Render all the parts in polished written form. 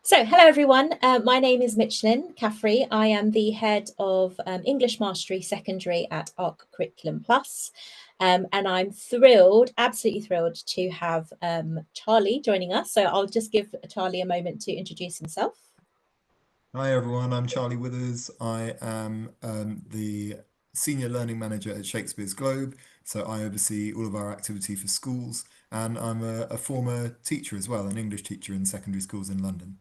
So, hello everyone. My name is Michelin Caffrey. I am the head of English Mastery Secondary at ARC Curriculum Plus. And I'm thrilled, absolutely thrilled to have Charlie joining us. So I'll just give Charlie a moment to introduce himself. Hi everyone, I'm Charlie Withers. I am the Senior Learning Manager at Shakespeare's Globe, so I oversee all of our activity for schools, and I'm a former teacher as well, an English teacher in secondary schools in London.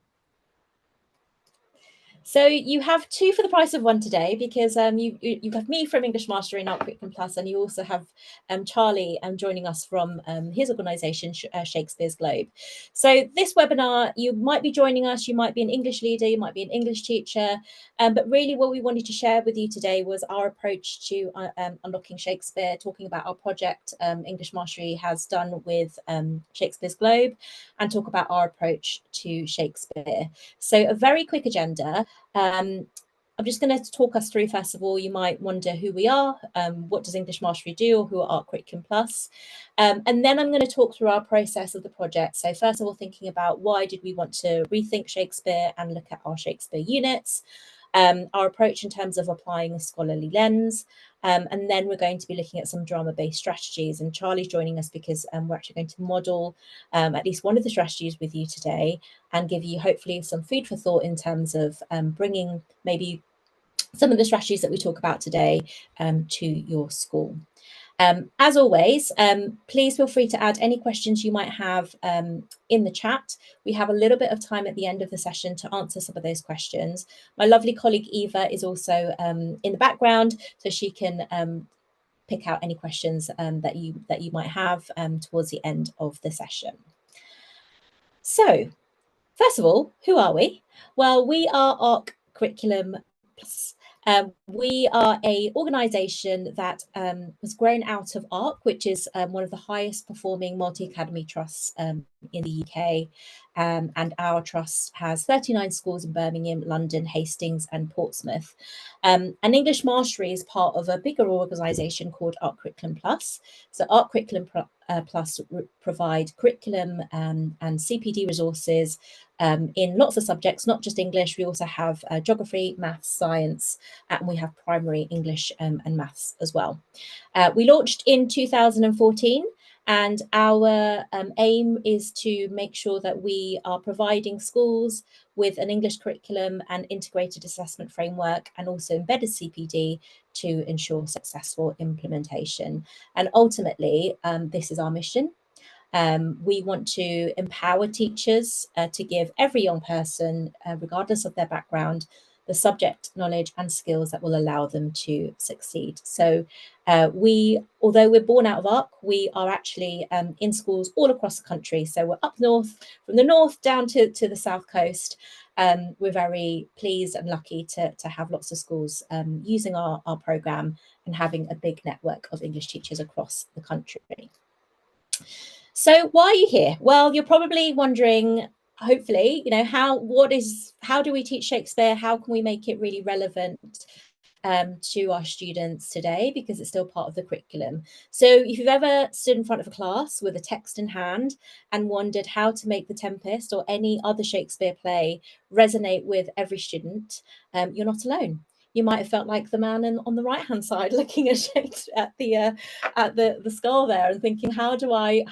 So you have two for the price of one today, because you have me from English Mastery and Art Curriculum Plus, and you also have Charlie joining us from his organisation, Shakespeare's Globe. So this webinar, you might be joining us, you might be an English leader, you might be an English teacher, but really what we wanted to share with you today was our approach to unlocking Shakespeare, talking about our project English Mastery has done with Shakespeare's Globe, and talk about our approach to Shakespeare. So a very quick agenda. I'm just going to talk us through, first of all, you might wonder who we are, what does English Mastery do, or who are Art Curriculum Plus. And then I'm going to talk through our process of the project. So first of all, thinking about why did we want to rethink Shakespeare and look at our Shakespeare units, our approach in terms of applying a scholarly lens, and then we're going to be looking at some drama-based strategies. And Charlie's joining us because we're actually going to model at least one of the strategies with you today and give you hopefully some food for thought in terms of bringing maybe some of the strategies that we talk about today to your school. As always, please feel free to add any questions you might have in the chat. We have a little bit of time at the end of the session to answer some of those questions. My lovely colleague Eva is also in the background, so she can pick out any questions that you might have towards the end of the session. So, first of all, who are we? Well, we are ARC Curriculum Plus. We are an organisation that was grown out of ARC, which is one of the highest performing multi-academy trusts in the UK. And our trust has 39 schools in Birmingham, London, Hastings and Portsmouth. And English Mastery is part of a bigger organisation called ARC Curriculum Plus. So ARC Curriculum Plus provide curriculum and CPD resources in lots of subjects, not just English. We also have geography, maths, science, and we have primary English and maths as well. We launched in 2014. And our aim is to make sure that we are providing schools with an English curriculum and integrated assessment framework, and also embedded CPD to ensure successful implementation. And ultimately, this is our mission. We want to empower teachers to give every young person, regardless of their background, the subject knowledge and skills that will allow them to succeed. So although we're born out of ARC, we are actually in schools all across the country. So we're up north, from the north down to the south coast. We're very pleased and lucky to have lots of schools using our programme and having a big network of English teachers across the country. So why are you here? Well, you're probably wondering, hopefully, how do we teach Shakespeare? How can we make it really relevant to our students today, because it's still part of the curriculum? So if you've ever stood in front of a class with a text in hand and wondered how to make the Tempest or any other Shakespeare play resonate with every student, you're not alone. You might have felt like the man on the right-hand side looking at Shakespeare at the skull there and thinking, how do I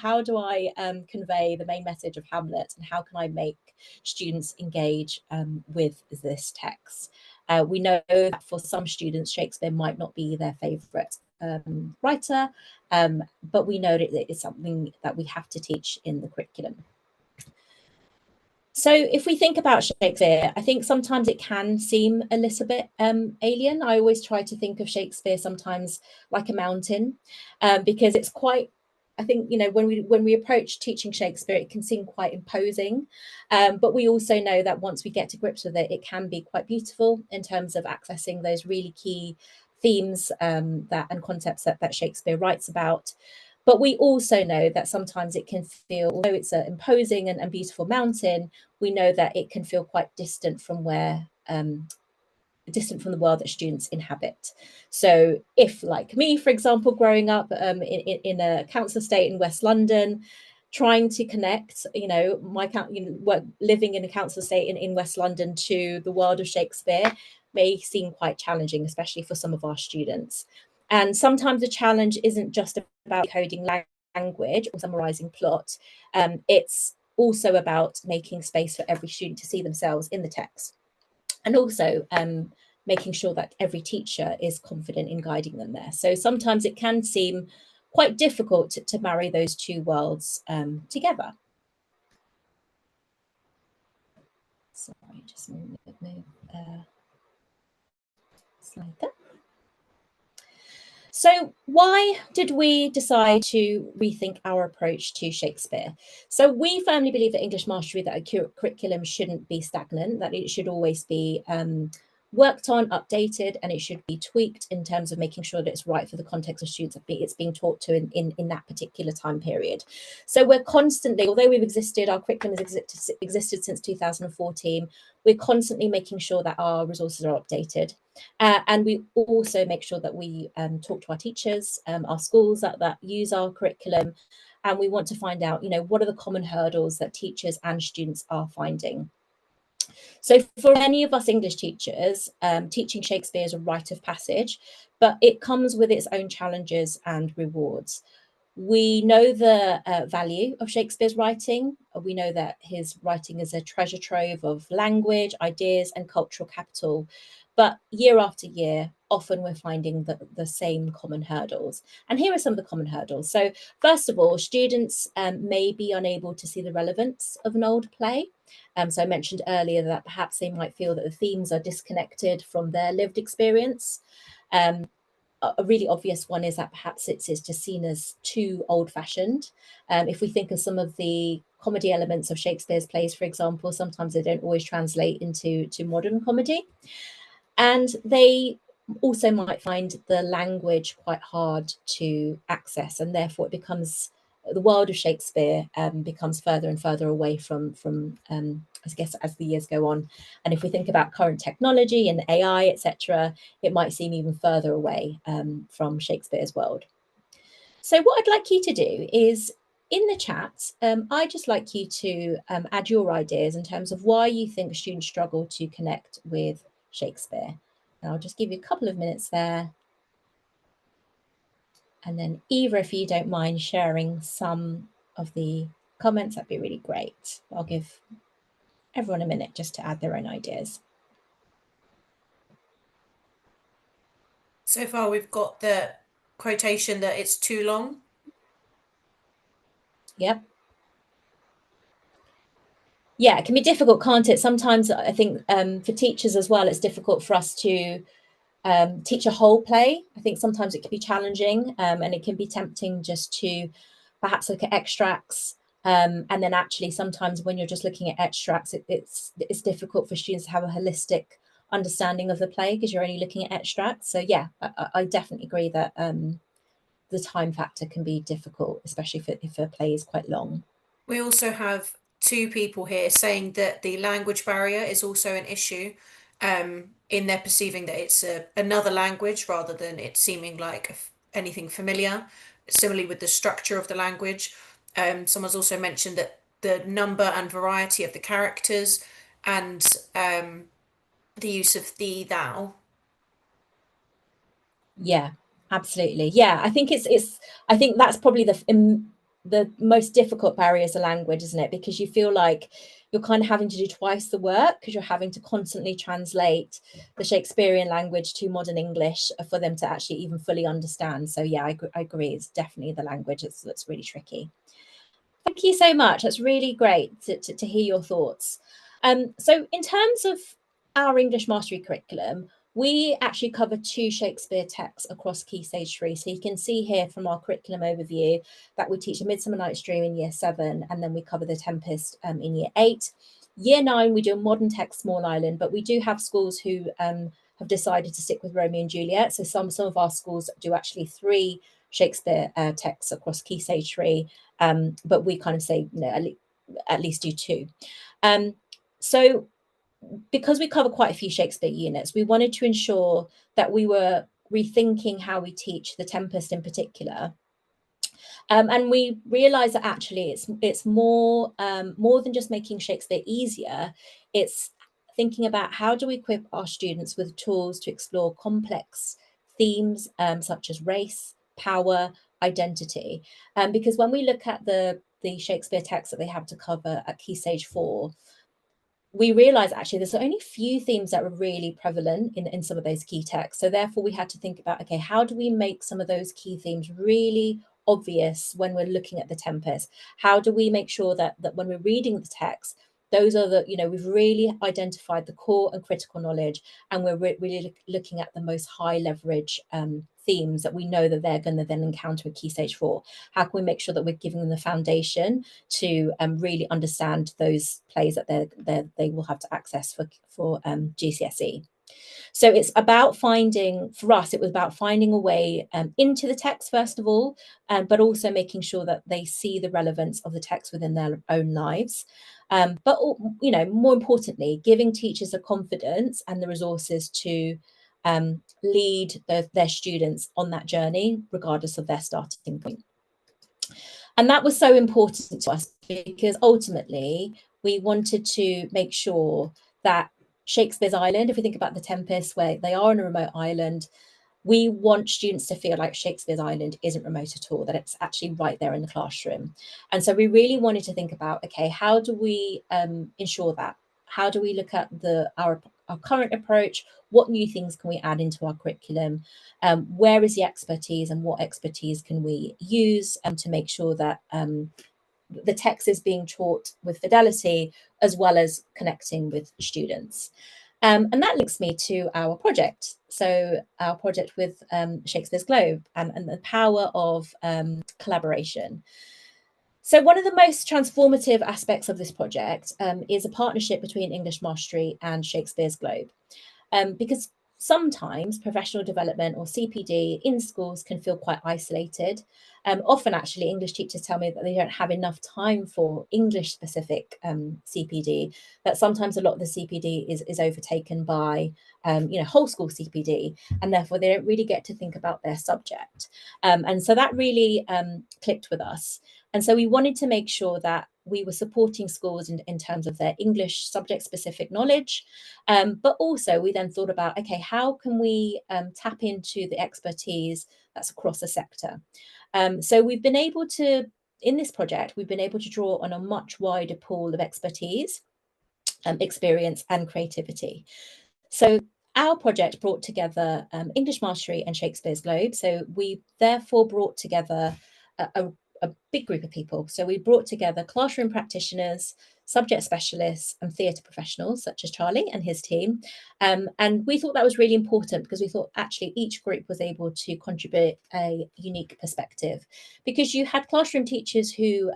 convey the main message of Hamlet, and how can I make students engage with this text? We know that for some students, Shakespeare might not be their favourite writer, but we know that it's something that we have to teach in the curriculum. So if we think about Shakespeare, I think sometimes it can seem a little bit alien. I always try to think of Shakespeare sometimes like a mountain, because it's quite, I think, when we approach teaching Shakespeare, it can seem quite imposing. But we also know that once we get to grips with it, it can be quite beautiful in terms of accessing those really key themes and concepts that Shakespeare writes about. But we also know that sometimes it can feel, although it's an imposing and beautiful mountain, we know that it can feel quite distant from distant from the world that students inhabit. So if, like me, for example, growing up in a council estate in West London, trying to connect, living in a council estate in West London to the world of Shakespeare may seem quite challenging, especially for some of our students. And sometimes the challenge isn't just about coding language or summarizing plot. It's also about making space for every student to see themselves in the text. And also making sure that every teacher is confident in guiding them there. So sometimes it can seem quite difficult to marry those two worlds together. Sorry, just move slide there. So why did we decide to rethink our approach to Shakespeare? So we firmly believe that English mastery, that a curriculum shouldn't be stagnant, that it should always be worked on, updated, and it should be tweaked in terms of making sure that it's right for the context of students it's being taught to in that particular time period. So we're constantly, although we've existed, our curriculum has existed since 2014, we're constantly making sure that our resources are updated. And we also make sure that we talk to our teachers, our schools that use our curriculum, and we want to find out, what are the common hurdles that teachers and students are finding. So for many of us English teachers, teaching Shakespeare is a rite of passage, but it comes with its own challenges and rewards. We know the value of Shakespeare's writing. We know that his writing is a treasure trove of language, ideas, and cultural capital. But year after year, often we're finding the same common hurdles. And here are some of the common hurdles. So first of all, students may be unable to see the relevance of an old play. So I mentioned earlier that perhaps they might feel that the themes are disconnected from their lived experience. A really obvious one is that perhaps it's just seen as too old-fashioned. If we think of some of the comedy elements of Shakespeare's plays, for example, sometimes they don't always translate into modern comedy. And they also might find the language quite hard to access, and therefore it becomes, the world of Shakespeare becomes further and further away from I guess, as the years go on. And if we think about current technology and AI, etc., it might seem even further away from Shakespeare's world. So what I'd like you to do is, in the chat, I'd just like you to add your ideas in terms of why you think students struggle to connect with Shakespeare. And I'll just give you a couple of minutes there. And then Eva, if you don't mind sharing some of the comments, that'd be really great. I'll give everyone a minute just to add their own ideas. So far, we've got the quotation that it's too long. Yep. Yeah, it can be difficult, can't it? Sometimes I think for teachers as well, it's difficult for us to teach a whole play. I think sometimes it can be challenging and it can be tempting just to perhaps look at extracts. And then actually sometimes when you're just looking at extracts, it's difficult for students to have a holistic understanding of the play because you're only looking at extracts. So yeah, I definitely agree that the time factor can be difficult, especially if a play is quite long. We also have two people here saying that the language barrier is also an issue in their perceiving that it's another language rather than it seeming like anything familiar. Similarly with the structure of the language. Someone's also mentioned that the number and variety of the characters and the use of thee, thou. Yeah, absolutely. Yeah, I think I think that's probably the most difficult barrier is the language, isn't it? Because you feel like you're kind of having to do twice the work because you're having to constantly translate the Shakespearean language to modern English for them to actually even fully understand. So yeah, I agree. It's definitely the language that's really tricky. Thank you so much. That's really great to hear your thoughts. So in terms of our English mastery curriculum, we actually cover 2 Shakespeare texts across Key Stage 3. So you can see here from our curriculum overview that we teach A Midsummer Night's Dream in Year 7, and then we cover The Tempest in Year 8. Year 9, we do a modern text, Small Island, but we do have schools who have decided to stick with Romeo and Juliet. So some of our schools do actually 3 Shakespeare texts across Key Stage 3, but we kind of say, at least do 2. So because we cover quite a few Shakespeare units, we wanted to ensure that we were rethinking how we teach The Tempest in particular. And we realize that actually it's more than just making Shakespeare easier. It's thinking about how do we equip our students with tools to explore complex themes such as race, power, identity. Because when we look at the Shakespeare text that they have to cover at Key Stage 4, we realize actually there's only few themes that were really prevalent in some of those key texts. So therefore we had to think about, okay, how do we make some of those key themes really obvious when we're looking at the Tempest? How do we make sure that when we're reading the text, those are the, we've really identified the core and critical knowledge, and we're really looking at the most high leverage themes that we know that they're going to then encounter at Key Stage 4. How can we make sure that we're giving them the foundation to really understand those plays that they will have to access for GCSE? So it's about finding, for us, it was about finding a way into the text, first of all, but also making sure that they see the relevance of the text within their own lives. But, more importantly, giving teachers the confidence and the resources to lead their students on that journey, regardless of their starting point. And that was so important to us because ultimately we wanted to make sure that Shakespeare's Island, if we think about the Tempest, where they are on a remote island, we want students to feel like Shakespeare's Island isn't remote at all, that it's actually right there in the classroom. And so we really wanted to think about, okay, how do we ensure that? How do we look at our current approach? What new things can we add into our curriculum? Where is the expertise, and what expertise can we use to make sure that the text is being taught with fidelity as well as connecting with students? And that links me to our project. So our project with Shakespeare's Globe and the power of collaboration. So one of the most transformative aspects of this project is a partnership between English Mastery and Shakespeare's Globe. Because sometimes professional development or CPD in schools can feel quite isolated. Often, actually, English teachers tell me that they don't have enough time for English-specific CPD, that sometimes a lot of the CPD is overtaken by, whole school CPD, and therefore they don't really get to think about their subject. And so that really clicked with us. And so we wanted to make sure that we were supporting schools in terms of their English subject-specific knowledge, but also we then thought about, okay, how can we tap into the expertise that's across the sector? So we've been able to, in this project, we've been able to draw on a much wider pool of expertise, experience and creativity. So our project brought together English Mastery and Shakespeare's Globe. So we therefore brought together a big group of people. So we brought together classroom practitioners, subject specialists and theatre professionals such as Charlie and his team. And we thought that was really important because we thought actually each group was able to contribute a unique perspective, because you had classroom teachers who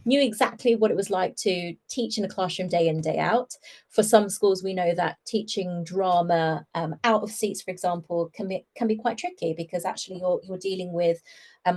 knew exactly what it was like to teach in a classroom day in, day out. For some schools, we know that teaching drama out of seats, for example, can be quite tricky, because actually you're dealing with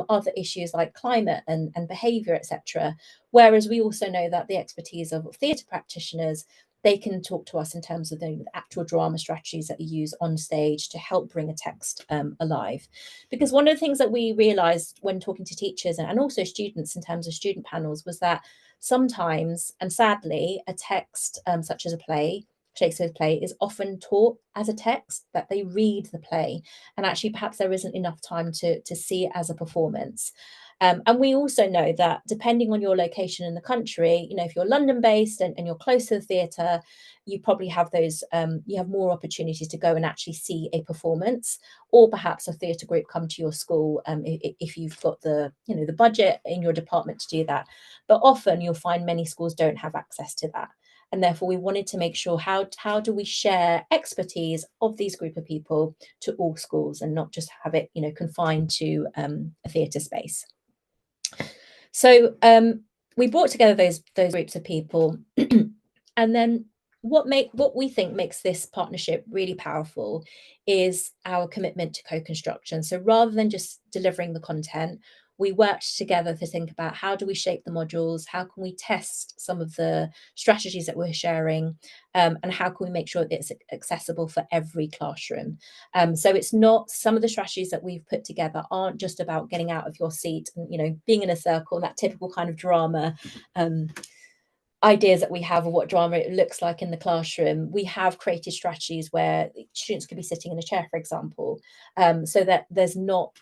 other issues like climate and behaviour, etc. Whereas we also know that the expertise of theatre practitioners, they can talk to us in terms of the actual drama strategies that you use on stage to help bring a text alive. Because one of the things that we realised when talking to teachers and also students in terms of student panels was that sometimes, and sadly, a text such as a play, Shakespeare's play, is often taught as a text, that they read the play, and actually perhaps there isn't enough time to see it as a performance. And we also know that depending on your location in the country, if you're London based and you're close to the theatre, you probably have you have more opportunities to go and actually see a performance, or perhaps a theatre group come to your school if you've got the budget in your department to do that. But often you'll find many schools don't have access to that. And therefore we wanted to make sure, how do we share expertise of these group of people to all schools and not just have it confined to a theatre space. So we brought together those groups of people, and then what we think makes this partnership really powerful is our commitment to co-construction. So rather than just delivering the content, we worked together to think about how do we shape the modules, how can we test some of the strategies that we're sharing, and how can we make sure that it's accessible for every classroom. So it's not, some of the strategies that we've put together aren't just about getting out of your seat and, you know, being in a circle and that typical kind of drama ideas that we have of what drama it looks like in the classroom. We have created strategies where students could be sitting in a chair, for example, so that there's not,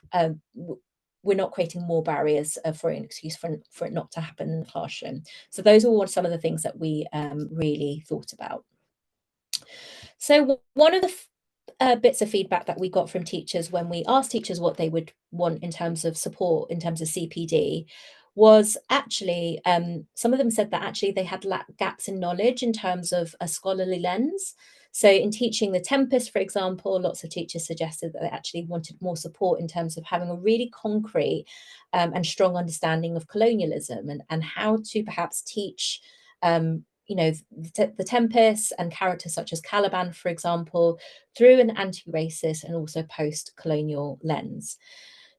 we're not creating more barriers for an excuse for it not to happen in the classroom. So those are some of the things that we really thought about. So one of the bits of feedback that we got from teachers when we asked teachers what they would want in terms of support, in terms of CPD, was actually, some of them said that actually they had gaps in knowledge in terms of a scholarly lens. So in teaching the Tempest, for example, lots of teachers suggested that they actually wanted more support in terms of having a really concrete and strong understanding of colonialism and how to perhaps teach you know, the Tempest and characters such as Caliban, for example, through an anti-racist and also post-colonial lens.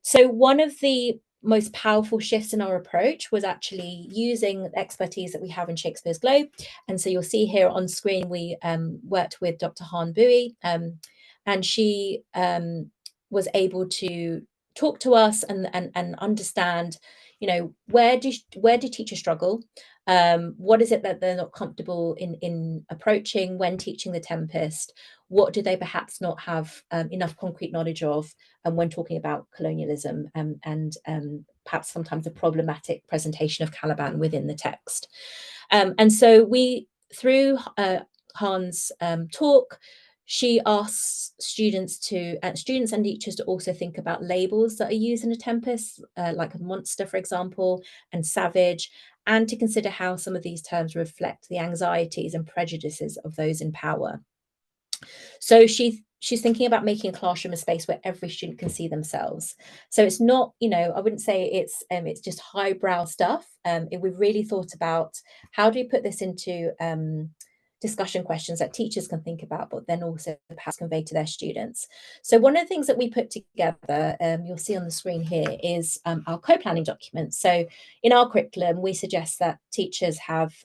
So one of the most powerful shifts in our approach was actually using the expertise that we have in Shakespeare's Globe. And so you'll see here on screen, we worked with Dr. Han Bui, and she was able to talk to us and understand, you know, where do teachers struggle? What is it that they're not comfortable in approaching when teaching the Tempest? What do they perhaps not have enough concrete knowledge of when talking about colonialism and perhaps sometimes a problematic presentation of Caliban within the text? And so we, through Han's talk, she asks students and teachers to also think about labels that are used in a Tempest, like a monster, for example, and savage, and to consider how some of these terms reflect the anxieties and prejudices of those in power. So she's thinking about making a classroom a space where every student can see themselves. So it's not, you know, I wouldn't say it's just highbrow stuff. We've really thought about how do we put this into discussion questions that teachers can think about, but then also perhaps convey to their students. So one of the things that we put together, you'll see on the screen here, is our co-planning document. So in our curriculum, we suggest that teachers have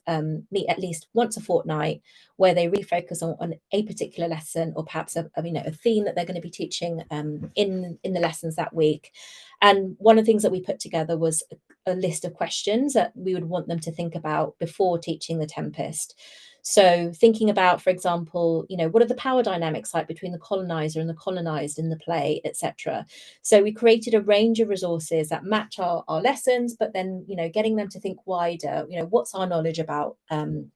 meet at least once a fortnight, where they really focus on a particular lesson, or perhaps a theme that they're going to be teaching in the lessons that week. And one of the things that we put together was a list of questions that we would want them to think about before teaching the Tempest. So thinking about, for example, you know, what are the power dynamics like between the colonizer and the colonized in the play, etc. So we created a range of resources that match our lessons, but then, you know, getting them to think wider, you know, what's our knowledge about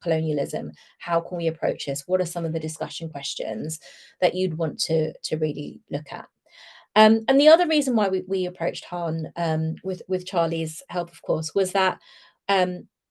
colonialism? How can we approach this? What are some of the discussion questions that you'd want to really look at? And the other reason why we approached Han with Charlie's help, of course, was that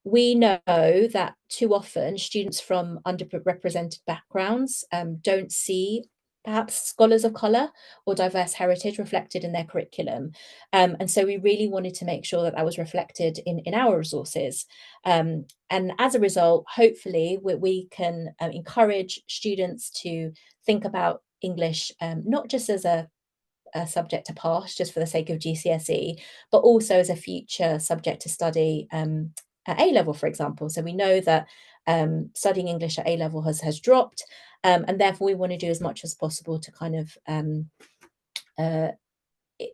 we know that too often students from underrepresented backgrounds don't see perhaps scholars of colour or diverse heritage reflected in their curriculum. And so we really wanted to make sure that that was reflected in our resources. And as a result, hopefully we can encourage students to think about English not just as a subject to pass just for the sake of GCSE, but also as a future subject to study at A level, for example. So we know that studying English at A level has dropped, and therefore we want to do as much as possible to kind of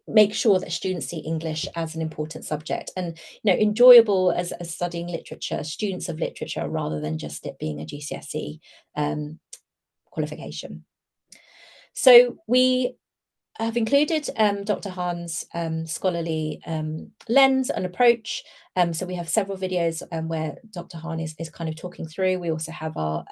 make sure that students see English as an important subject and, you know, enjoyable as studying literature, students of literature, rather than just it being a GCSE qualification. So we I've included Dr. Han's scholarly lens and approach. So we have several videos where Dr. Han is kind of talking through. We also have our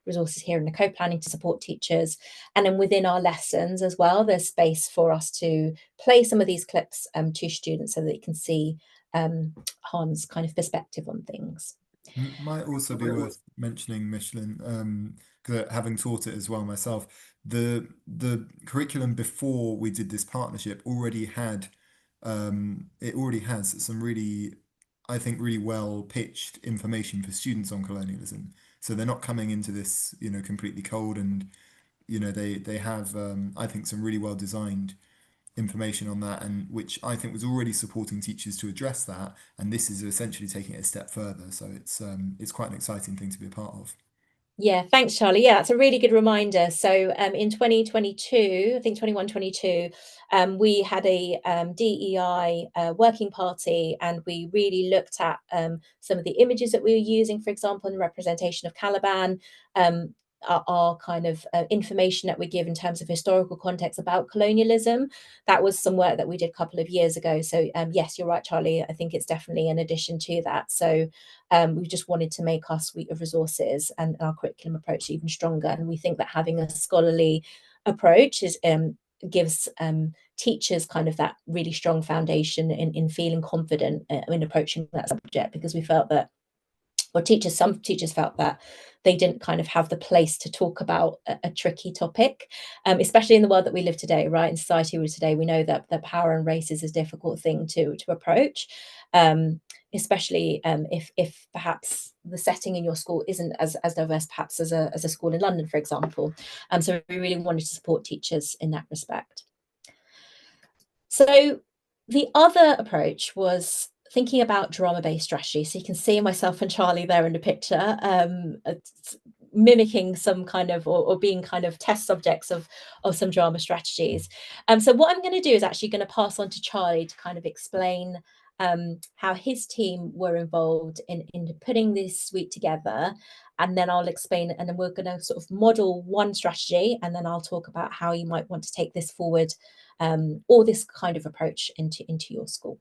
resources here in the co-planning to support teachers. And then within our lessons as well, there's space for us to play some of these clips to students so that they can see Han's kind of perspective on things. Might also be worth mentioning, Michelin, having taught it as well myself, the curriculum before we did this partnership already had it already has some really, I think, really well pitched information for students on colonialism. So they're not coming into this, completely cold, and they have I think some really well designed information on that, and which I think was already supporting teachers to address that, and this is essentially taking it a step further. So it's quite an exciting thing to be a part of. Yeah, thanks, Charlie. Yeah, that's a really good reminder. So in 2022, I think 21, 22, we had a DEI working party, and we really looked at some of the images that we were using, for example, in representation of Caliban, our kind of information that we give in terms of historical context about colonialism. That was some work that we did a couple of years ago. So yes, you're right, Charlie. I think it's definitely an addition to that. So we just wanted to make our suite of resources and our curriculum approach even stronger. And we think that having a scholarly approach gives teachers kind of that really strong foundation in feeling confident in approaching that subject, because we felt that, or some teachers felt that they didn't kind of have the place to talk about a tricky topic, especially in the world that we live today, right? In society we today, we know that power and race is a difficult thing to approach, especially if perhaps the setting in your school isn't as diverse perhaps as a school in London, for example. So we really wanted to support teachers in that respect. So the other approach was thinking about drama-based strategy. So you can see myself and Charlie there in the picture, mimicking some kind of, or being kind of test subjects of some drama strategies. So what I'm going to do is actually going to pass on to Charlie to kind of explain how his team were involved in putting this suite together. And then I'll explain, and then we're going to sort of model one strategy, and then I'll talk about how you might want to take this forward, or this kind of approach into your school.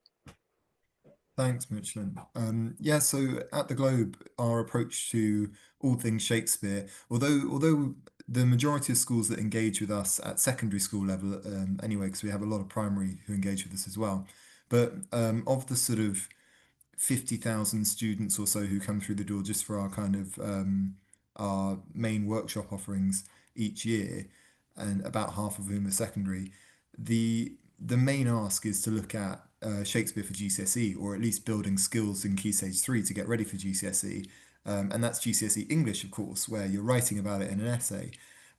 Thanks, Michelin. Yeah, so at the Globe, our approach to all things Shakespeare, although the majority of schools that engage with us at secondary school level, anyway, because we have a lot of primary who engage with us as well, but of the sort of 50,000 students or so who come through the door just for our kind of our main workshop offerings each year, and about half of whom are secondary, the main ask is to look at Shakespeare for GCSE, or at least building skills in Key Stage 3 to get ready for GCSE. And that's GCSE English, of course, where you're writing about it in an essay.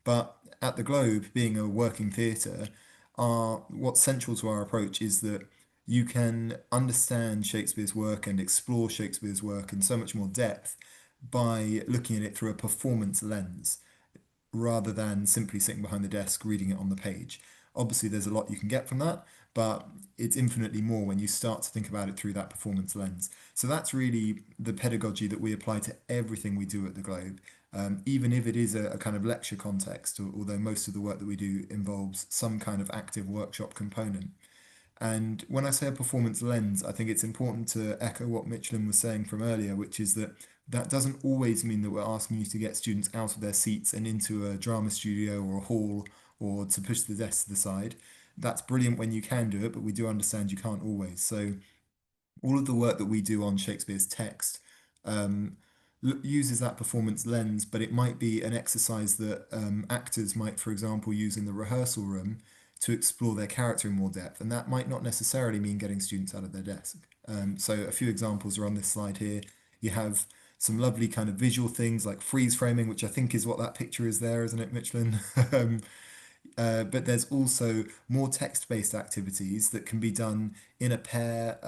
But at the Globe, being a working theatre, what's central to our approach is that you can understand Shakespeare's work and explore Shakespeare's work in so much more depth by looking at it through a performance lens, rather than simply sitting behind the desk reading it on the page. Obviously, there's a lot you can get from that, but it's infinitely more when you start to think about it through that performance lens. So that's really the pedagogy that we apply to everything we do at the Globe, even if it is a kind of lecture context, although most of the work that we do involves some kind of active workshop component. And when I say a performance lens, I think it's important to echo what Michelin was saying from earlier, which is that that doesn't always mean that we're asking you to get students out of their seats and into a drama studio or a hall, or to push the desks to the side. That's brilliant when you can do it, but we do understand you can't always. So all of the work that we do on Shakespeare's text um, uses that performance lens, but it might be an exercise that actors might, for example, use in the rehearsal room to explore their character in more depth. And that might not necessarily mean getting students out of their desk. So a few examples are on this slide here. You have some lovely kind of visual things like freeze framing, which I think is what that picture is there, isn't it, Michelin? But there's also more text-based activities that can be done in a pair,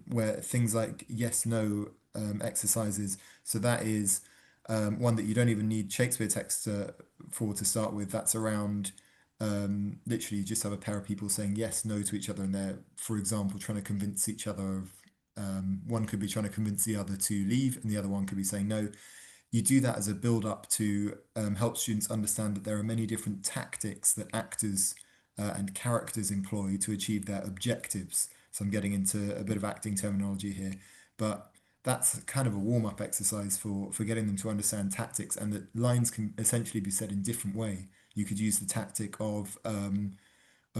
where things like yes/no exercises. So that is one that you don't even need Shakespeare text for to start with. That's around literally you just have a pair of people saying yes, no to each other, and they're, for example, trying to convince each other of one could be trying to convince the other to leave, and the other one could be saying no. You do that as a build up to help students understand that there are many different tactics that actors and characters employ to achieve their objectives. So I'm getting into a bit of acting terminology here, but that's kind of a warm up exercise for getting them to understand tactics, and that lines can essentially be said in different way. You could use the tactic of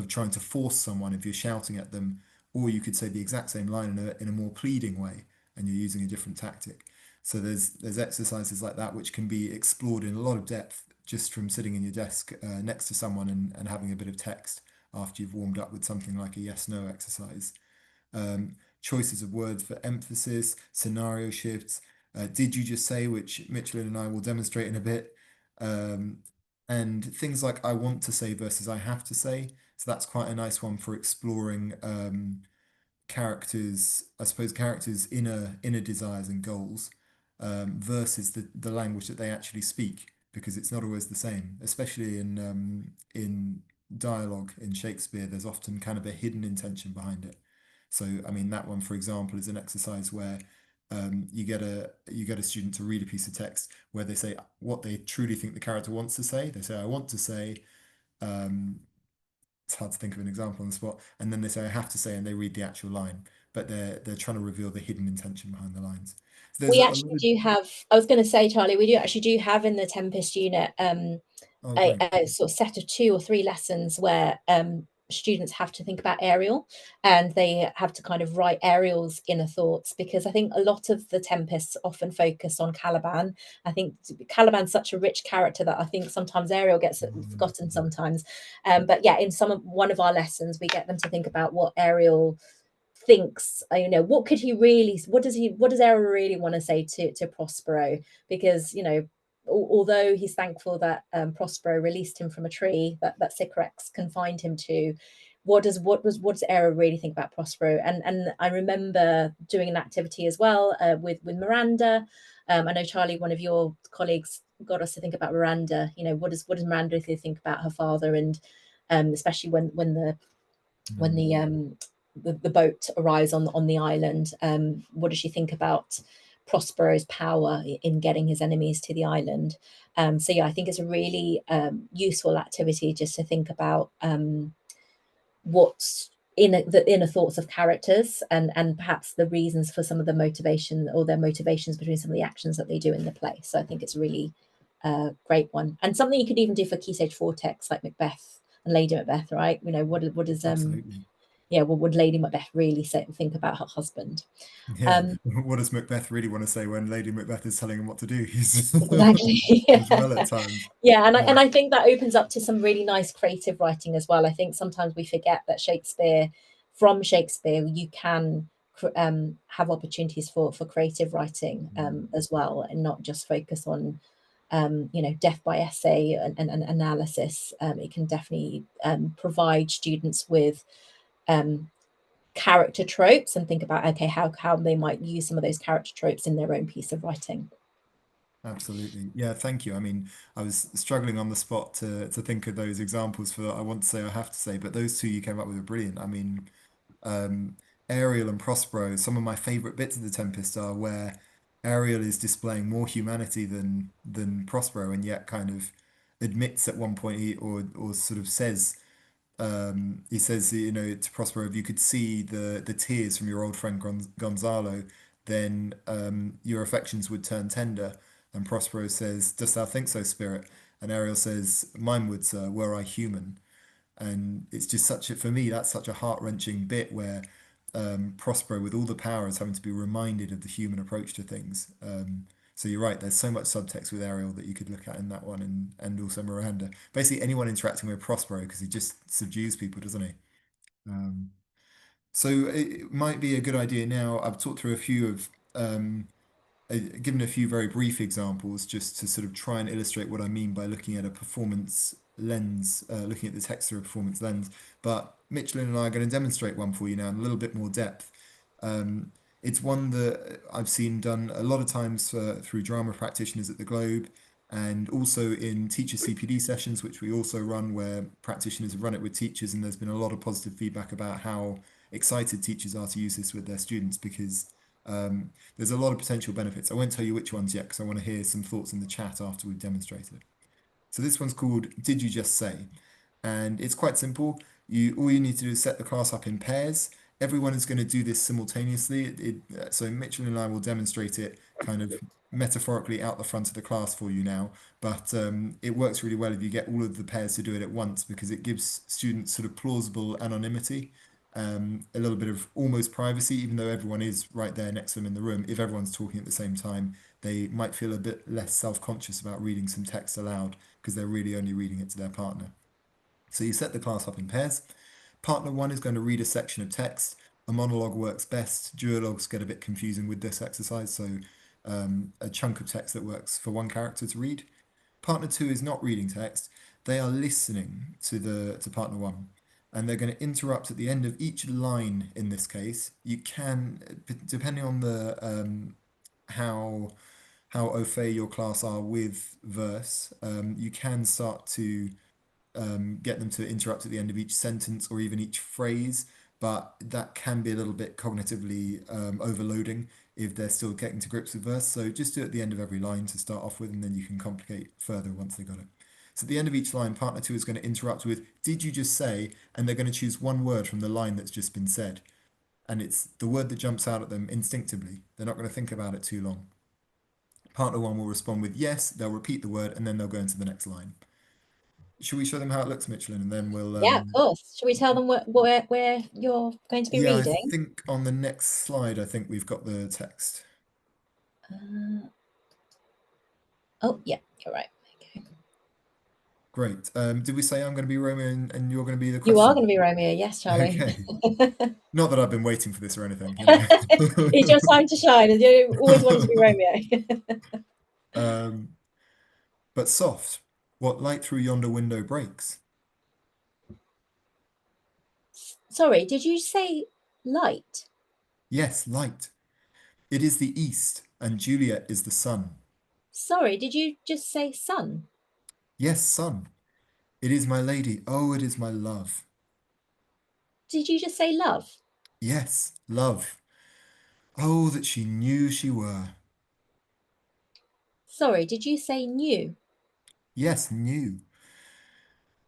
trying to force someone if you're shouting at them, or you could say the exact same line in a more pleading way, and you're using a different tactic. So there's exercises like that which can be explored in a lot of depth just from sitting in your desk next to someone and having a bit of text after you've warmed up with something like a yes/no exercise. Choices of words for emphasis, scenario shifts, did you just say, which Michelin and I will demonstrate in a bit. and things like I want to say versus I have to say. So that's quite a nice one for exploring characters, I suppose, characters' inner desires and goals, versus the language that they actually speak, because it's not always the same, especially in dialogue in Shakespeare. There's often kind of a hidden intention behind it. So, I mean, that one, for example, is an exercise where you get a student to read a piece of text where they say what they truly think the character wants to say. They say, "I want to say." Um, it's hard to think of an example on the spot, and then they say, "I have to say," and they read the actual line, but they're trying to reveal the hidden intention behind the lines. So there's We a actually lot of, do have, I was going to say, Charlie, we do actually have in the Tempest unit oh great, a sort of set of 2 or 3 lessons where students have to think about Ariel, and they have to kind of write Ariel's inner thoughts, because I think a lot of the Tempests often focus on Caliban. I think Caliban's such a rich character that I think sometimes Ariel gets forgotten sometimes. But yeah, in one of our lessons, we get them to think about what Ariel thinks, what could he really, what does Errol really want to say to Prospero? Because although he's thankful that Prospero released him from a tree that Sycorax confined him to, what does Errol really think about Prospero? And I remember doing an activity as well with Miranda. I know, Charlie, one of your colleagues got us to think about Miranda. What does Miranda think about her father, and especially when the boat arrives on the island, what does she think about Prospero's power in getting his enemies to the island? So yeah, I think it's a really useful activity just to think about what's in the inner thoughts of characters, and perhaps the reasons for some of the motivation, or their motivations between some of the actions that they do in the play. So I think it's a really great one, and something you could even do for Key Stage 4 texts like Macbeth and Lady Macbeth, right? What is absolutely, yeah, what would Lady Macbeth really think about her husband? yeah. What does Macbeth really want to say when Lady Macbeth is telling him what to do? He's Exactly. as well at times. Yeah, and Yeah, I think that opens up to some really nice creative writing as well. I think sometimes we forget that from Shakespeare, you can have opportunities for creative writing as well, and not just focus on death by essay and analysis. It can definitely provide students with character tropes, and think about, okay, how they might use some of those character tropes in their own piece of writing. absolutely. Yeah, thank you. I mean, I was struggling on the spot to think of those examples for I want to say, I have to say, but those two you came up with are brilliant. I mean, um, Ariel and Prospero, some of my favorite bits of the Tempest are where Ariel is displaying more humanity than Prospero, and yet kind of admits at one point, or sort of says, he says, to Prospero, if you could see the tears from your old friend Gonzalo, then your affections would turn tender. And Prospero says, "Dost thou think so, spirit?" And Ariel says, "Mine would, sir, were I human." And it's just for me, that's such a heart-wrenching bit where Prospero, with all the power, is having to be reminded of the human approach to things. So you're right, there's so much subtext with Ariel that you could look at in that one, and also Miranda. Basically, anyone interacting with Prospero, because he just subdues people, doesn't he? Um, so it might be a good idea now. I've talked through a few of given a few very brief examples just to sort of try and illustrate what I mean by looking at a performance lens, looking at the text through a performance lens. But Mitchell and I are going to demonstrate one for you now in a little bit more depth. Um, it's one that I've seen done a lot of times through drama practitioners at the Globe, and also in teacher CPD sessions, which we also run, where practitioners have run it with teachers, and there's been a lot of positive feedback about how excited teachers are to use this with their students, because there's a lot of potential benefits. I won't tell you which ones yet because I want to hear some thoughts in the chat after we've demonstrated. So this one's called Did You Just Say? And it's quite simple. All you need to do is set the class up in pairs. Everyone is going to do this simultaneously. So Mitchell and I will demonstrate it kind of metaphorically out the front of the class for you now. But it works really well if you get all of the pairs to do it at once, because it gives students sort of plausible anonymity, a little bit of almost privacy, even though everyone is right there next to them in the room. If everyone's talking at the same time, they might feel a bit less self-conscious about reading some text aloud, because they're really only reading it to their partner. So you set the class up in pairs. Partner one is going to read a section of text. A monologue works best. Duologues get a bit confusing with this exercise, so a chunk of text that works for one character to read. Partner two is not reading text. They are listening to partner one. And they're going to interrupt at the end of each line in this case. You can, depending on the how au fait your class are with verse, you can start to get them to interrupt at the end of each sentence or even each phrase, but that can be a little bit cognitively overloading if they're still getting to grips with verse. So just do it at the end of every line to start off with, and then you can complicate further once they got it. So at the end of each line, partner two is going to interrupt with, "Did you just say?" And they're going to choose one word from the line that's just been said. And it's the word that jumps out at them instinctively. They're not going to think about it too long. Partner one will respond with yes, they'll repeat the word, and then they'll go into the next line. Should we show them how it looks, Michelin, and then we'll Yeah, of course. Shall we tell them where you're going to be yeah, I reading? think on the next slide, I think we've got the text. Oh, yeah, you're right. Okay. Great. Did we say I'm going to be Romeo and you're going to be the You are question? going to be Romeo, yes, Charlie. Okay. Not that I've been waiting for this or anything, you know. It's your time to shine, and you always wanted to be Romeo. But soft, what light through yonder window breaks? Sorry, did you say light? Yes, light. It is the east, and Juliet is the sun. Sorry, did you just say sun? Yes, sun. It is my lady. Oh, it is my love. Did you just say love? Yes, love. Oh, that she knew she were. Sorry, did you say new? Yes, knew.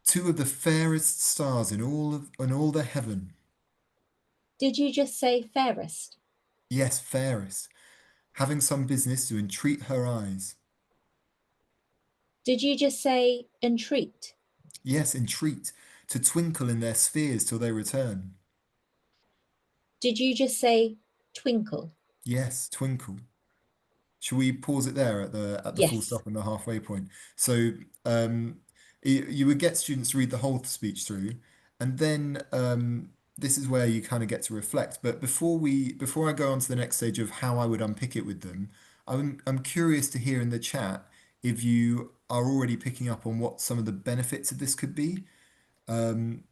Two of the fairest stars in all the heaven. Did you just say fairest? Yes, fairest. Having some business to entreat her eyes. Did you just say entreat? Yes, entreat. To twinkle in their spheres till they return. Did you just say twinkle? Yes, twinkle. Shall we pause it there at the full Yes. stop and the halfway point? So you would get students to read the whole speech through, and then this is where you kind of get to reflect. But before I go on to the next stage of how I would unpick it with them, I'm curious to hear in the chat if you are already picking up on what some of the benefits of this could be.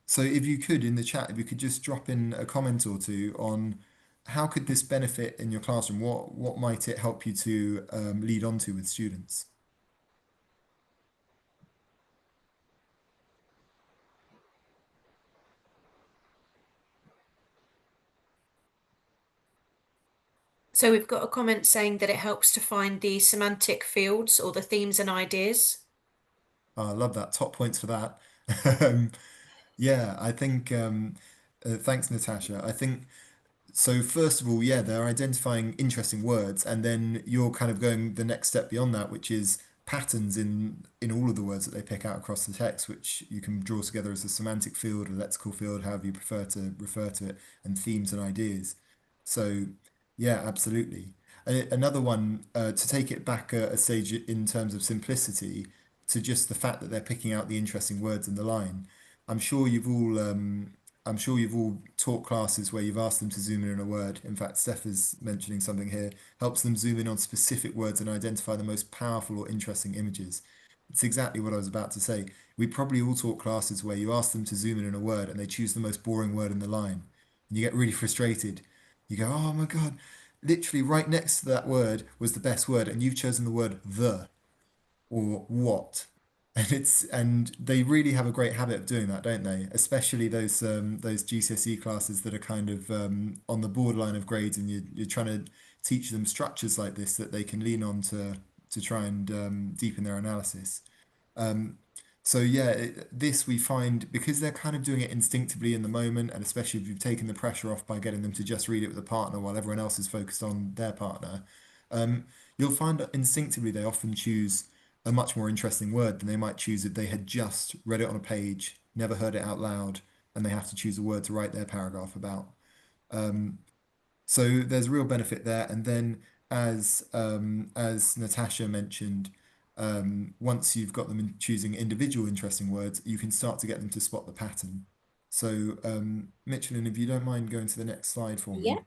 So if you could in the chat, if you could just drop in a comment or two on how could this benefit in your classroom? What might it help you to lead on to with students? So we've got a comment saying that it helps to find the semantic fields or the themes and ideas. Oh, I love that. Top points for that. Um, yeah, I think thanks, Natasha. I think so first of all, yeah, they're identifying interesting words, and then you're kind of going the next step beyond that, which is patterns in all of the words that they pick out across the text, which you can draw together as a semantic field, a lexical field, however you prefer to refer to it, and themes and ideas. So, yeah, absolutely. Another one, to take it back a stage in terms of simplicity, to just the fact that they're picking out the interesting words in the line. I'm sure you've all I'm sure you've all taught classes where you've asked them to zoom in on a word. In fact, Steph is mentioning something here, helps them zoom in on specific words and identify the most powerful or interesting images. It's exactly what I was about to say. We probably all taught classes where you ask them to zoom in on a word and they choose the most boring word in the line. And you get really frustrated. You go, oh my God, literally right next to that word was the best word, and you've chosen the word the or what. And they really have a great habit of doing that, don't they? Especially those GCSE classes that are kind of on the borderline of grades, and you're trying to teach them structures like this that they can lean on to try and deepen their analysis. Um, so yeah, this we find because they're kind of doing it instinctively in the moment, and especially if you've taken the pressure off by getting them to just read it with a partner while everyone else is focused on their partner, um, you'll find that instinctively they often choose a much more interesting word than they might choose if they had just read it on a page, never heard it out loud, and they have to choose a word to write their paragraph about. Um, so there's real benefit there. And then as Natasha mentioned, once you've got them in choosing individual interesting words, you can start to get them to spot the pattern. So Michelin, if you don't mind going to the next slide for Yeah. me,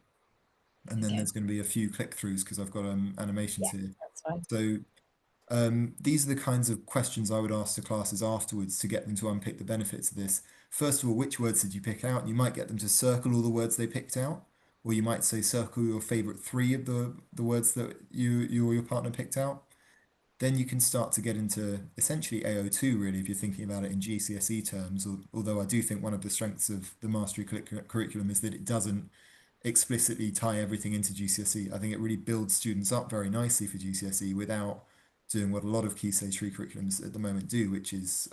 and then Okay. there's going to be a few click throughs because I've got animations Yeah, here. that's fine. So These are the kinds of questions I would ask the classes afterwards to get them to unpick the benefits of this. First of all, which words did you pick out? You might get them to circle all the words they picked out, or you might say circle your favorite three of the words that you or your partner picked out. Then you can start to get into essentially AO2 really, if you're thinking about it in GCSE terms, although I do think one of the strengths of the mastery curriculum is that it doesn't explicitly tie everything into GCSE. I think it really builds students up very nicely for GCSE without doing what a lot of Key Stage 3 curriculums at the moment do, which is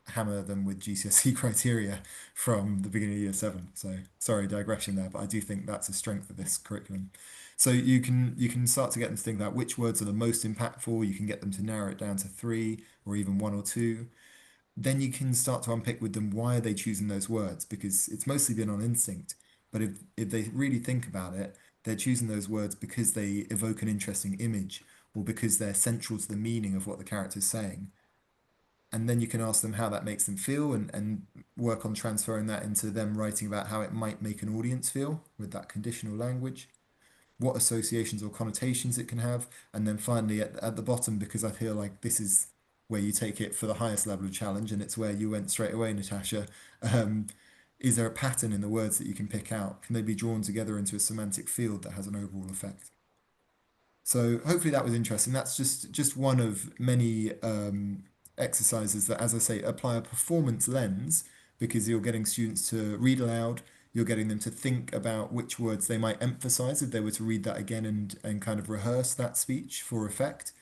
hammer them with GCSE criteria from the beginning of year 7. So sorry, digression there, but I do think that's a strength of this curriculum. So you can start to get them to think about which words are the most impactful. You can get them to narrow it down to 3 or even 1 or 2. Then you can start to unpick with them why are they choosing those words, because it's mostly been on instinct. But if they really think about it, they're choosing those words because they evoke an interesting image or because they're central to the meaning of what the character's saying. And then you can ask them how that makes them feel and work on transferring that into them writing about how it might make an audience feel with that conditional language, what associations or connotations it can have. And then finally at the bottom, because I feel like this is where you take it for the highest level of challenge, and it's where you went straight away, Natasha. Um, is there a pattern in the words that you can pick out? Can they be drawn together into a semantic field that has an overall effect? So hopefully that was interesting. That's just one of many exercises that, as I say, apply a performance lens, because you're getting students to read aloud, you're getting them to think about which words they might emphasize if they were to read that again and kind of rehearse that speech for effect.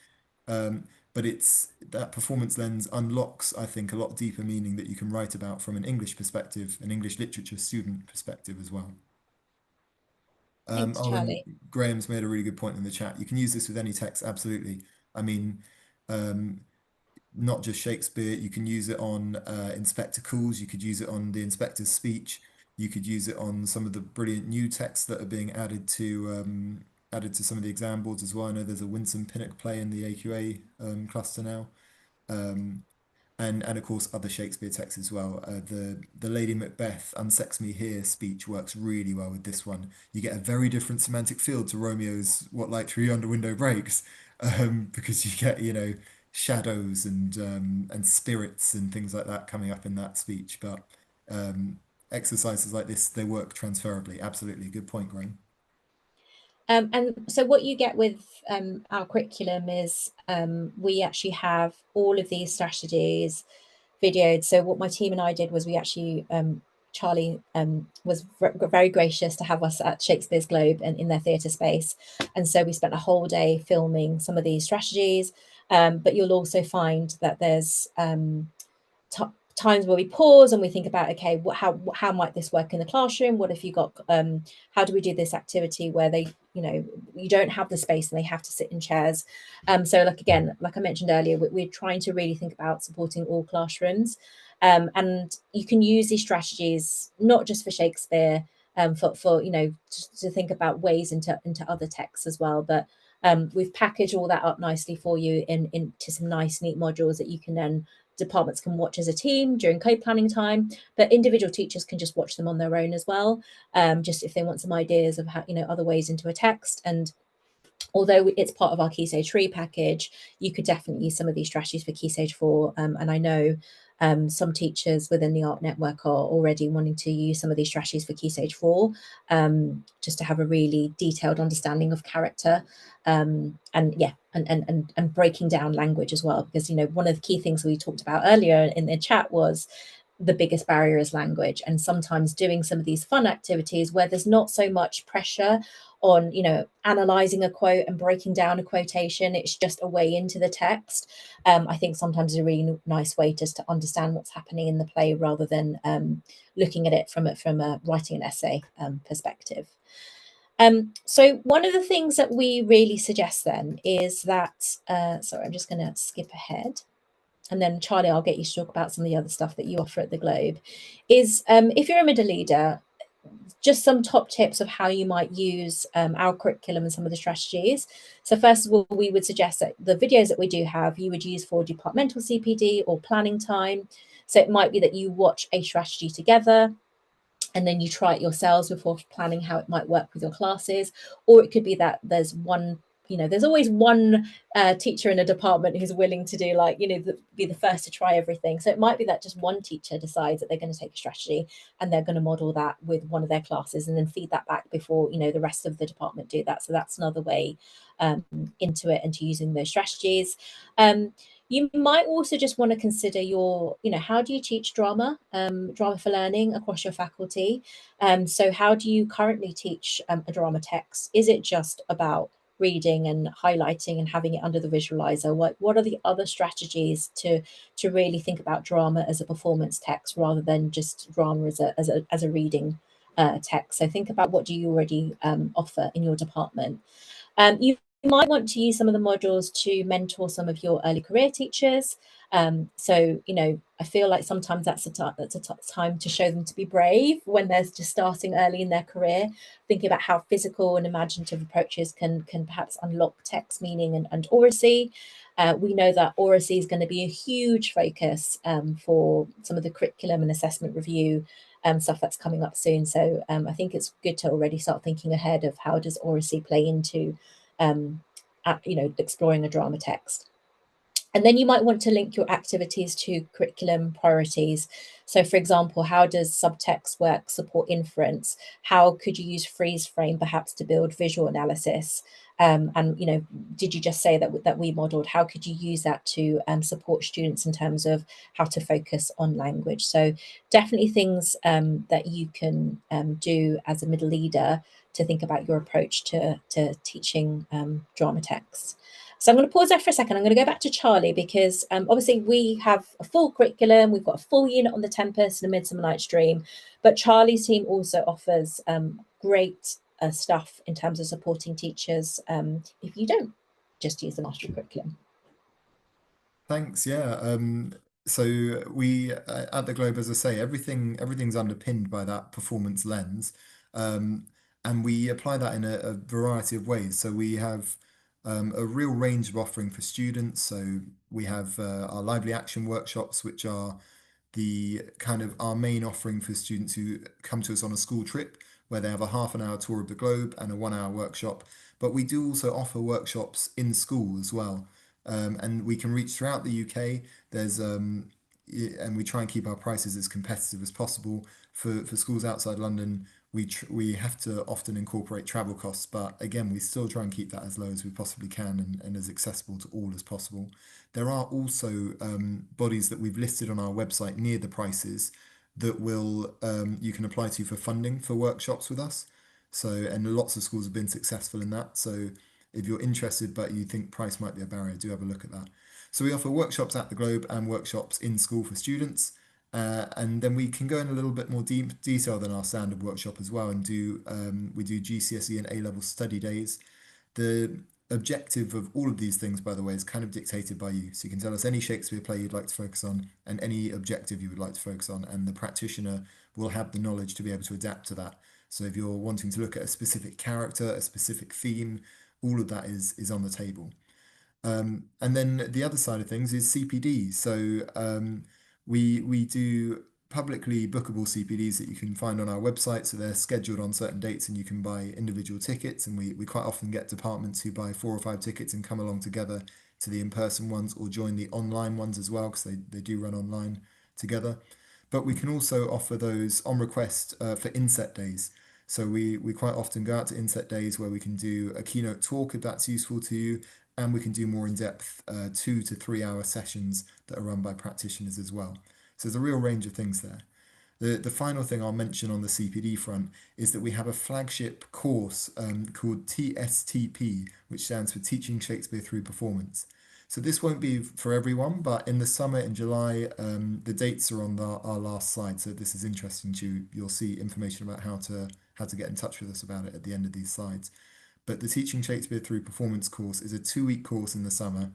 But it's that performance lens unlocks, I think, a lot deeper meaning that you can write about from an English perspective, an English literature student perspective as well. Thanks, Oh, and Charlie. Graham's made a really good point in the chat. You can use this with any text, absolutely. I mean, um, not just Shakespeare. You can use it on Inspector Calls. You could use it on the inspector's speech. You could use it on some of the brilliant new texts that are being added to some of the exam boards as well. I know there's a Winsome Pinnock play in the AQA cluster now. Um, and of course other Shakespeare texts as well. The Lady Macbeth "Unsex Me Here" speech works really well with this one. You get a very different semantic field to Romeo's "What light through yonder window breaks," because you get shadows and spirits and things like that coming up in that speech. But exercises like this, they work transferably. Absolutely, good point, Graham. And so what you get with our curriculum is we actually have all of these strategies videoed. So what my team and I did was we actually, Charlie was very gracious to have us at Shakespeare's Globe and in their theatre space. And so we spent a whole day filming some of these strategies. But you'll also find that there's times where we pause and we think about, okay, how might this work in the classroom? What if you got how do we do this activity where they, you don't have the space and they have to sit in chairs? So like again, like I mentioned earlier, we're trying to really think about supporting all classrooms, and you can use these strategies not just for Shakespeare, for to think about ways into other texts as well. But we've packaged all that up nicely for you into some nice neat modules that you can then departments can watch as a team during code planning time, but individual teachers can just watch them on their own as well, just if they want some ideas of how, other ways into a text. And although it's part of our Key Stage 3 package, you could definitely use some of these strategies for Key Stage 4. And I know some teachers within the ART network are already wanting to use some of these strategies for Key Stage 4, just to have a really detailed understanding of character, and breaking down language as well. Because, one of the key things we talked about earlier in the chat was the biggest barrier is language. And sometimes doing some of these fun activities where there's not so much pressure on, analyzing a quote and breaking down a quotation, it's just a way into the text. I think sometimes is a really nice way just to understand what's happening in the play rather than looking at it from a writing an essay perspective. So one of the things that we really suggest then is that, sorry, I'm just going to skip ahead. And then Charlie, I'll get you to talk about some of the other stuff that you offer at the Globe, is if you're a middle leader, just some top tips of how you might use our curriculum and some of the strategies. So first of all, we would suggest that the videos that we do have, you would use for departmental CPD or planning time. So it might be that you watch a strategy together and then you try it yourselves before planning how it might work with your classes. Or it could be that there's one there's always one teacher in a department who's willing to do like, be the first to try everything. So it might be that just one teacher decides that they're going to take a strategy and they're going to model that with one of their classes and then feed that back before, the rest of the department do that. So that's another way into it and to using those strategies. You might also just want to consider how do you teach drama for learning across your faculty? So how do you currently teach a drama text? Is it just about reading and highlighting and having it under the visualizer? What are the other strategies to really think about drama as a performance text rather than just drama as a reading text? So think about, what do you already offer in your department? You might want to use some of the modules to mentor some of your early career teachers. So, I feel like sometimes that's a time to show them to be brave when they're just starting early in their career, thinking about how physical and imaginative approaches can perhaps unlock text meaning and oracy. We know that oracy is going to be a huge focus for some of the curriculum and assessment review stuff that's coming up soon. So I think it's good to already start thinking ahead of how does oracy play into exploring a drama text. And then you might want to link your activities to curriculum priorities. So for example, how does subtext work support inference? How could you use freeze frame perhaps to build visual analysis? And did you just say that we modeled? How could you use that to support students in terms of how to focus on language? So definitely things that you can do as a middle leader to think about your approach to teaching drama text. So I'm going to pause there for a second. I'm going to go back to Charlie because obviously we have a full curriculum. We've got a full unit on the Tempest and a Midsummer Night's Dream, but Charlie's team also offers great stuff in terms of supporting teachers if you don't just use the mastery curriculum. Thanks. Yeah. So we at the Globe, as I say, everything's underpinned by that performance lens, and we apply that in a variety of ways. So we have a real range of offering for students. So we have our lively action workshops, which are the kind of our main offering for students who come to us on a school trip, where they have a half an hour tour of the globe and a 1 hour workshop. But we do also offer workshops in school as well. And we can reach throughout the UK. There's and we try and keep our prices as competitive as possible for schools outside London. We have to often incorporate travel costs, but again, we still try and keep that as low as we possibly can and as accessible to all as possible. There are also bodies that we've listed on our website near the prices that will you can apply to for funding for workshops with us. So, and lots of schools have been successful in that. So if you're interested but you think price might be a barrier, do have a look at that. So we offer workshops at the Globe and workshops in school for students. And then we can go in a little bit more deep detail than our standard workshop as well, and we do GCSE and A-level study days. The objective of all of these things, by the way, is kind of dictated by you. So you can tell us any Shakespeare play you'd like to focus on and any objective you would like to focus on, and the practitioner will have the knowledge to be able to adapt to that. So if you're wanting to look at a specific character, a specific theme, all of that is on the table. And then the other side of things is CPD. So we do publicly bookable CPDs that you can find on our website. So they're scheduled on certain dates and you can buy individual tickets. And we quite often get departments who buy 4 or 5 tickets and come along together to the in-person ones or join the online ones as well, because they do run online together. But we can also offer those on request for inset days. So we quite often go out to inset days where we can do a keynote talk if that's useful to you, and we can do more in-depth 2 to 3 hour sessions that are run by practitioners as well. So there's a real range of things there. The final thing I'll mention on the CPD front is that we have a flagship course called TSTP, which stands for Teaching Shakespeare Through Performance. So this won't be for everyone, but in the summer, in July, the dates are on our last slide. So if this is interesting to you, you'll see information about how to get in touch with us about it at the end of these slides. But the Teaching Shakespeare Through Performance course is a 2-week course in the summer.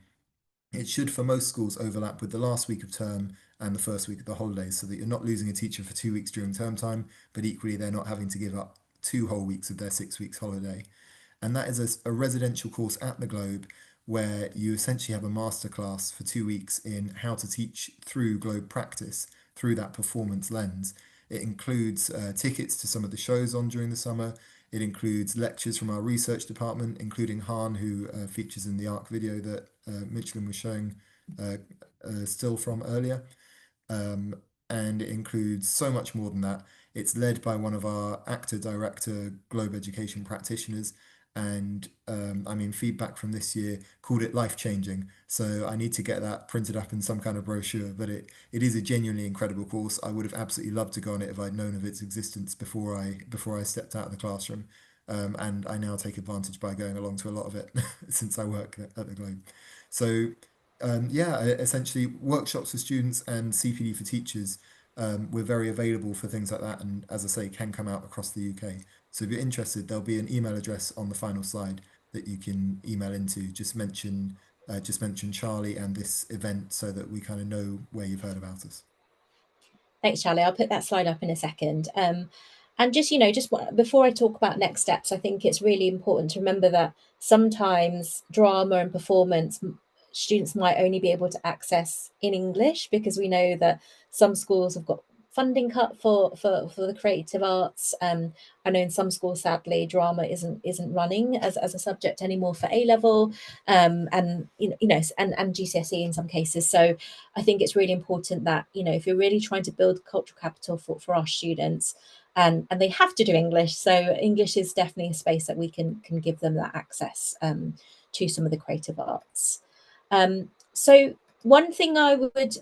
It should, for most schools, overlap with the last week of term and the first week of the holidays, so that you're not losing a teacher for 2 weeks during term time, but equally they're not having to give up 2 whole weeks of their 6 weeks holiday. And that is a residential course at the Globe where you essentially have a masterclass for 2 weeks in how to teach through Globe practice, through that performance lens. It includes tickets to some of the shows on during the summer. It includes lectures from our research department, including Han, who features in the ARC video that Michelin was showing still from earlier. And it includes so much more than that. It's led by one of our actor director Globe Education practitioners, and I mean, feedback from this year called it life-changing. So I need to get that printed up in some kind of brochure, but it is a genuinely incredible course. I would have absolutely loved to go on it if I'd known of its existence before I stepped out of the classroom. And I now take advantage by going along to a lot of it since I work at the Globe. So yeah, essentially workshops for students and CPD for teachers. We're very available for things like that, and as I say, can come out across the UK. So if you're interested, there'll be an email address on the final slide that you can email into. Just mention Charlie and this event so that we kind of know where you've heard about us. Thanks, Charlie. I'll put that slide up in a second. And just, just before I talk about next steps, I think it's really important to remember that sometimes drama and performance students might only be able to access in English, because we know that some schools have got funding cut for the creative arts. I know in some schools, sadly, drama isn't running as a subject anymore for A level, and and GCSE in some cases. So I think it's really important that if you're really trying to build cultural capital for our students, and they have to do English, so English is definitely a space that we can give them that access to some of the creative arts. So one thing I would,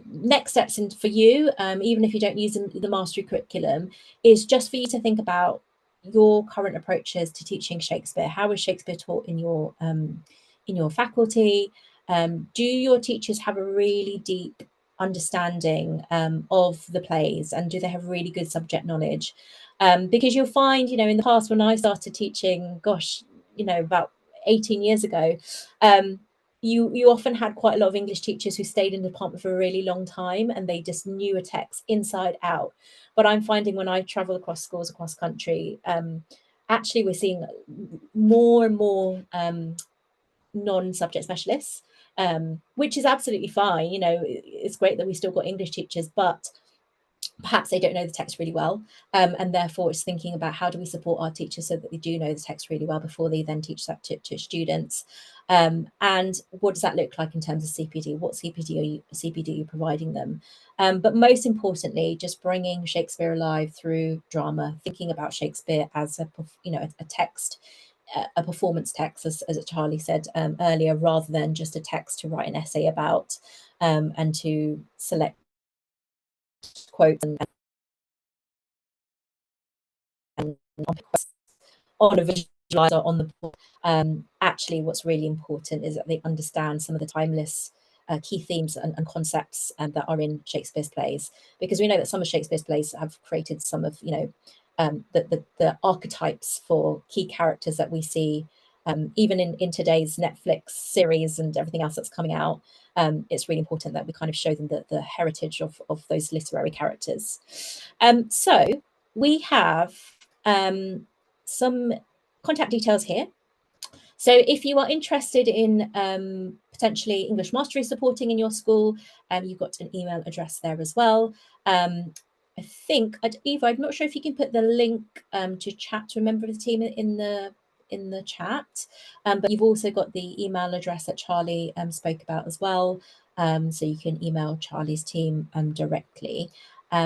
next steps for you, even if you don't use the mastery curriculum, is just for you to think about your current approaches to teaching Shakespeare. How is Shakespeare taught in your faculty? Do your teachers have a really deep understanding of the plays, and do they have really good subject knowledge? Because you'll find, in the past, when I started teaching, gosh, about 18 years ago, you often had quite a lot of English teachers who stayed in the department for a really long time, and they just knew a text inside out. But I'm finding when I travel across schools across country, actually we're seeing more and more non-subject specialists, which is absolutely fine. It's great that we still got English teachers, but perhaps they don't know the text really well, and therefore it's thinking about how do we support our teachers so that they do know the text really well before they then teach that to students, and what does that look like in terms of CPD? What CPD are you providing them? But most importantly, just bringing Shakespeare alive through drama, thinking about Shakespeare as a text, a performance text, as Charlie said earlier, rather than just a text to write an essay about, and to select quotes and on a visualizer on the board. Actually, what's really important is that they understand some of the timeless key themes and concepts that are in Shakespeare's plays, because we know that some of Shakespeare's plays have created some of the archetypes for key characters that we see even in today's Netflix series and everything else that's coming out. It's really important that we kind of show them the heritage of those literary characters. So we have some contact details here. So if you are interested in potentially English mastery supporting in your school, you've got an email address there as well. I think, Eva, I'm not sure if you can put the link to chat to a member of the team in the chat, but you've also got the email address that Charlie spoke about as well, so you can email Charlie's team directly.